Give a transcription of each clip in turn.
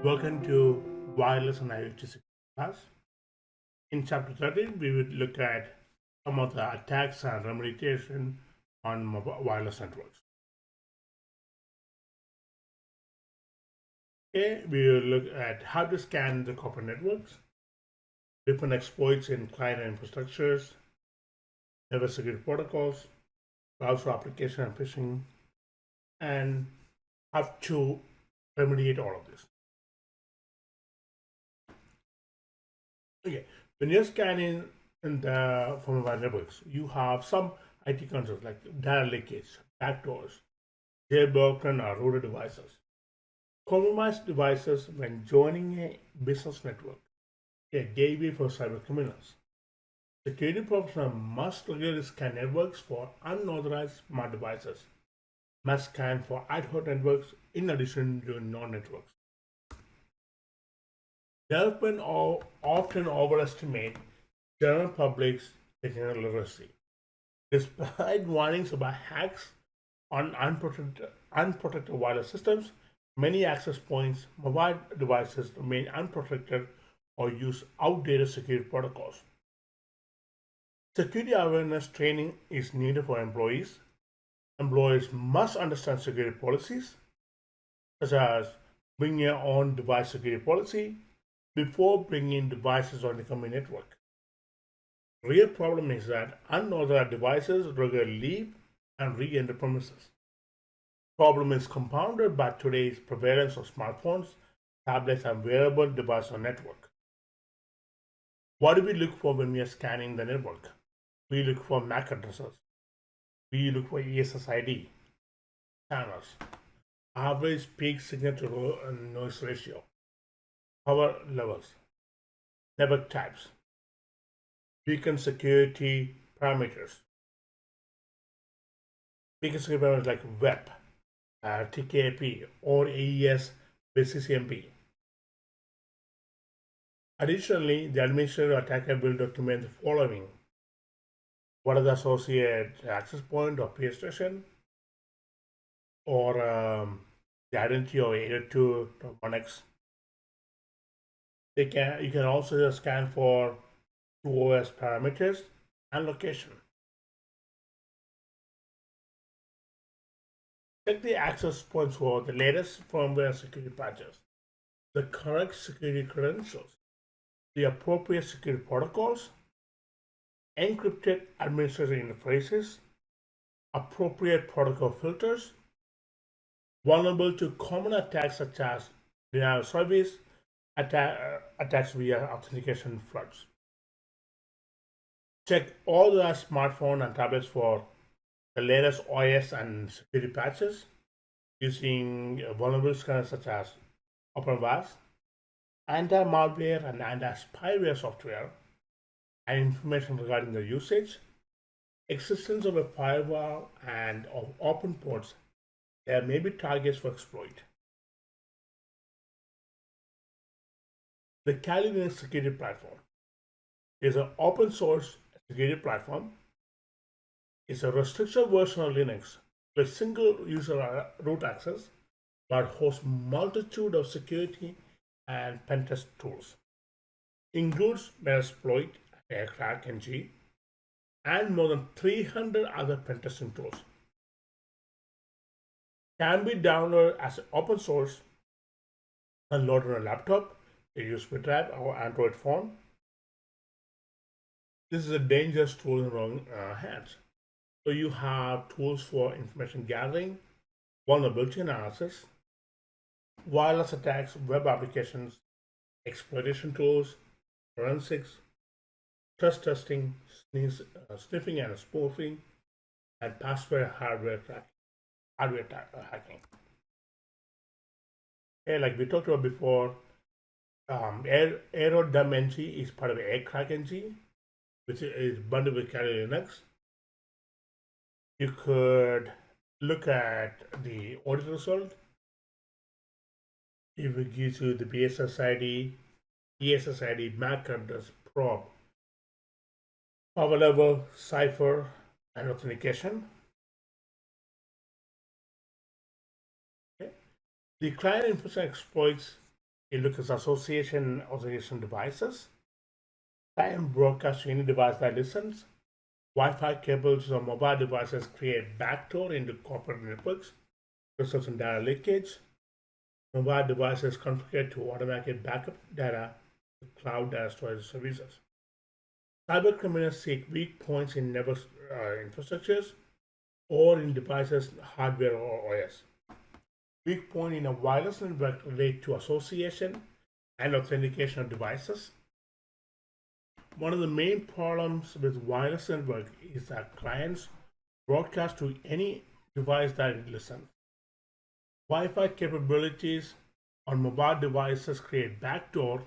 Welcome to Wireless and IoT Security class. In chapter 13, we will look at some of the attacks and remediation on wireless networks. Okay, we will look at how to scan the corporate networks, different exploits in client and infrastructures, network security protocols, browser application and phishing, and how to remediate all of this. Okay, when you're scanning in the from mobile networks, you have some IT concerns like data leakage, backdoors, jailbroken or rooted devices. Compromised devices when joining a business network, a gateway for cyber criminals. Security professionals must regularly scan networks for unauthorized smart devices, must scan for ad hoc networks in addition to non-networks. Development often overestimate general public's technical literacy. Despite warnings about hacks on unprotected wireless systems, many access points, mobile devices remain unprotected or use outdated security protocols. Security awareness training is needed for employees. Employees must understand security policies, such as bring your own device security policy before bringing devices on the company network. The real problem is that unauthorized devices regularly leave and re-enter premises. Problem is compounded by today's prevalence of smartphones, tablets, and wearable devices on network. What do we look for when we are scanning the network? We look for MAC addresses. We look for ESSID, channels, average peak signal to noise ratio, power levels, network types, beacon security parameters. Beacon security parameters like WEP, TKIP, or AES with CCMP. Additionally, the administrator attacker will document the following: what are the associated access point or peer station, or the identity of 802.1x. You can also scan for OS parameters and location. Check the access points for the latest firmware security patches, the correct security credentials, the appropriate security protocols, encrypted administrator interfaces, appropriate protocol filters, vulnerable to common attacks such as denial of service, attacks via authentication floods. Check all the smartphone and tablets for the latest OS and security patches using vulnerable scanners such as OpenVAS, anti-malware and anti-spyware software, and information regarding the usage, existence of a firewall, and of open ports. There may be targets for exploit. The Kali Linux security platform is an open source security platform. It's a restricted version of Linux with single user root access, but hosts multitude of security and pentest tools. Includes Metasploit, AirCrackNG, and more than 300 other pentesting tools. Can be downloaded as an open source and loaded on a laptop, a USB drive, or Android phone. This is a dangerous tool in the wrong hands. So you have tools for information gathering, vulnerability analysis, wireless attacks, web applications, exploitation tools, forensics, trust testing, sniffing and spoofing, and password hardware hacking. Okay, like we talked about before, AeroDumNG is part of AirCrackNG, which is bundled with Kali Linux. You could look at the audit result. It will give you the BSSID, ESSID, MAC address, probe, power level, cipher, and authentication. Okay. The client infrastructure exploits It looks at association devices, time broadcast to any device that listens. Wi-Fi cables or mobile devices create backdoor into corporate networks, results in data leakage. Mobile devices configured to automatically backup data to cloud data storage services. Cyber criminals seek weak points in network infrastructures or in devices, hardware, or OS. Weak point in a wireless network relate to association and authentication of devices. One of the main problems with wireless network is that clients broadcast to any device that it listens. Wi-Fi capabilities on mobile devices create backdoor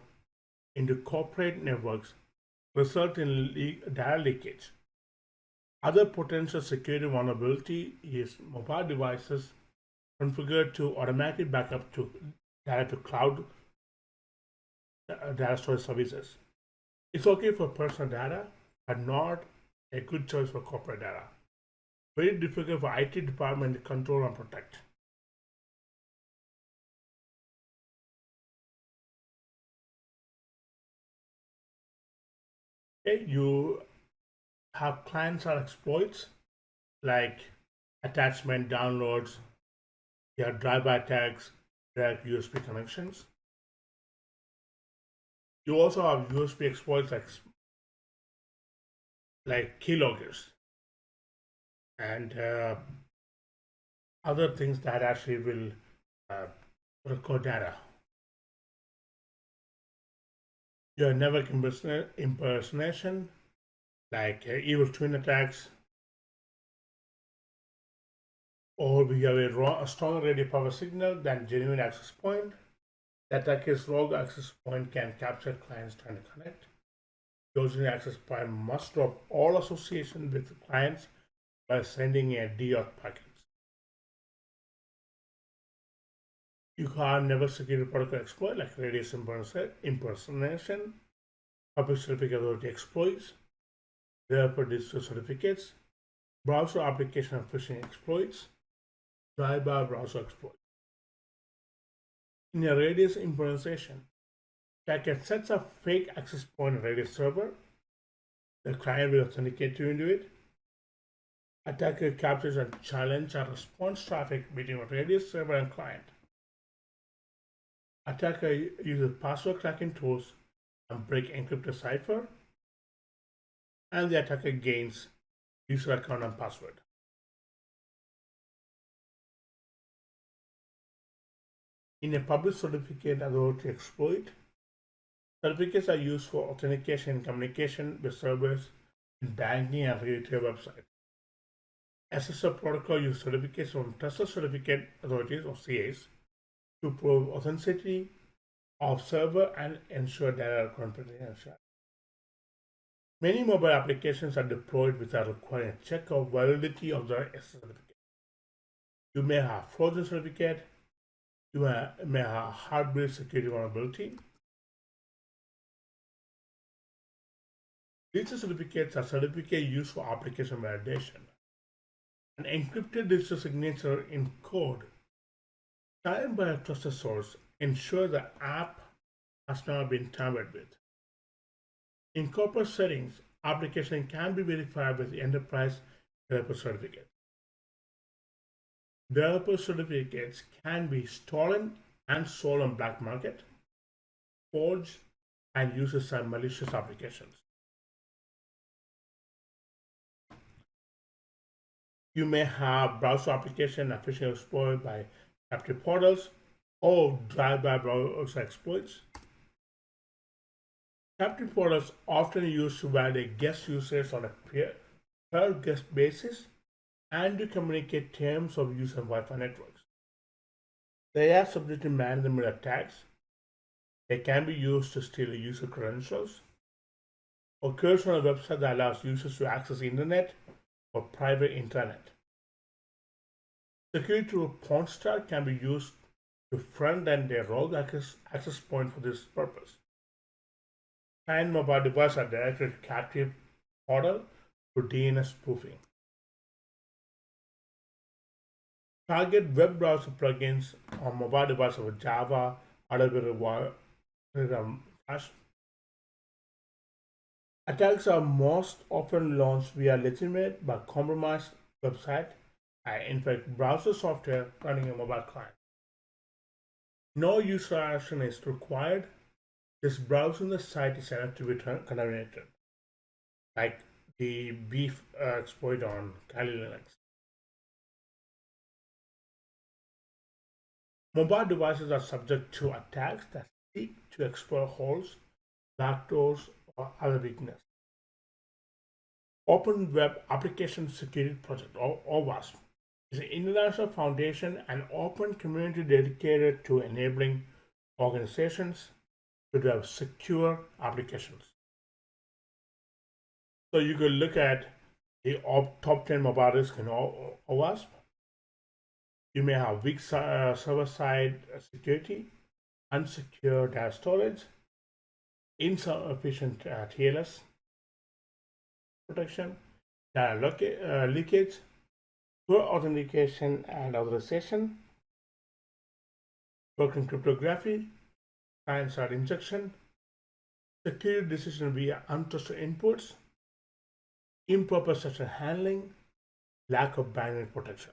into corporate networks, result in data leakage. Other potential security vulnerability is mobile devices configured to automatically backup to data to cloud data storage services. It's okay for personal data, but not a good choice for corporate data. Very difficult for IT department to control and protect. Okay, you have clients or exploits like attachment downloads, you have drive-by tags, direct USB connections. You also have USB exploits like keyloggers and other things that actually will record data. Your network impersonation, like evil twin attacks, or we have a stronger radio power signal than genuine access point. The attacker's rogue access point can capture clients trying to connect. The original access point must drop all association with the clients by sending a DAuth packet. You have network security protocol exploit like radius impersonation, public certificate authority exploits, developer digital certificates, browser application phishing exploits, drive-by browser exploits. In a radius impersonation, attacker sets a fake access point on radius server. The client will authenticate you into it. Attacker captures and challenges and response traffic between a radius server and client. Attacker uses password cracking tools and break encrypted cipher, and the attacker gains user account and password. In a public certificate authority exploit, certificates are used for authentication and communication with servers in banking and retail websites. SSL protocol uses certificates from trusted certificate authorities or CAs to prove authenticity of server and ensure data confidentiality. Many mobile applications are deployed without requiring a check of validity of the SSL certificate. You may have frozen certificate, you may have hardware security vulnerability. Digital certificates are certificates used for application validation. An encrypted digital signature in code signed by a trusted source ensures the app has not been tampered with. In corporate settings, application can be verified with the enterprise developer certificate. Developer certificates can be stolen and sold on black market, forged, and used inside malicious applications. You may have browser application efficiently exploited by captive portals or drive-by browser exploits. Captive portals often used to validate guest users on a per guest basis and to communicate terms of use on Wi-Fi networks. They are subject to man-in-the-middle attacks. They can be used to steal user credentials or curse on a website that allows users to access the internet or private intranet. Security tool Pornstar can be used to front-end a rogue access point for this purpose. And mobile devices are directed to captive portal for DNS spoofing. Target web browser plugins on mobile devices with Java fast. Attacks are most often launched via legitimate but compromised website and in fact browser software running a mobile client. No user action is required. Just browsing the site is enough to be contaminated, like the beef exploit on Kali Linux. Mobile devices are subject to attacks that seek to exploit holes, backdoors, or other weaknesses. Open Web Application Security Project, or OWASP, is an international foundation and open community dedicated to enabling organizations to develop secure applications. So you could look at the top 10 mobile risks in OWASP. You may have weak server-side security, unsecure data storage, insufficient TLS protection, data leakage, poor authentication and authorization, broken cryptography, client-side injection, security decision via untrusted inputs, improper session handling, lack of bandwidth protection.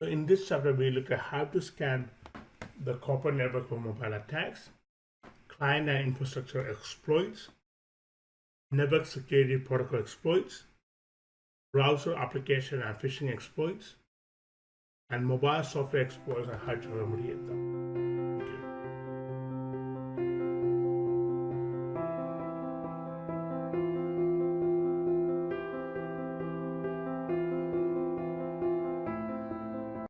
So in this chapter, we look at how to scan the corporate network for mobile attacks, client and infrastructure exploits, network security protocol exploits, browser application and phishing exploits, and mobile software exploits and how to remediate them.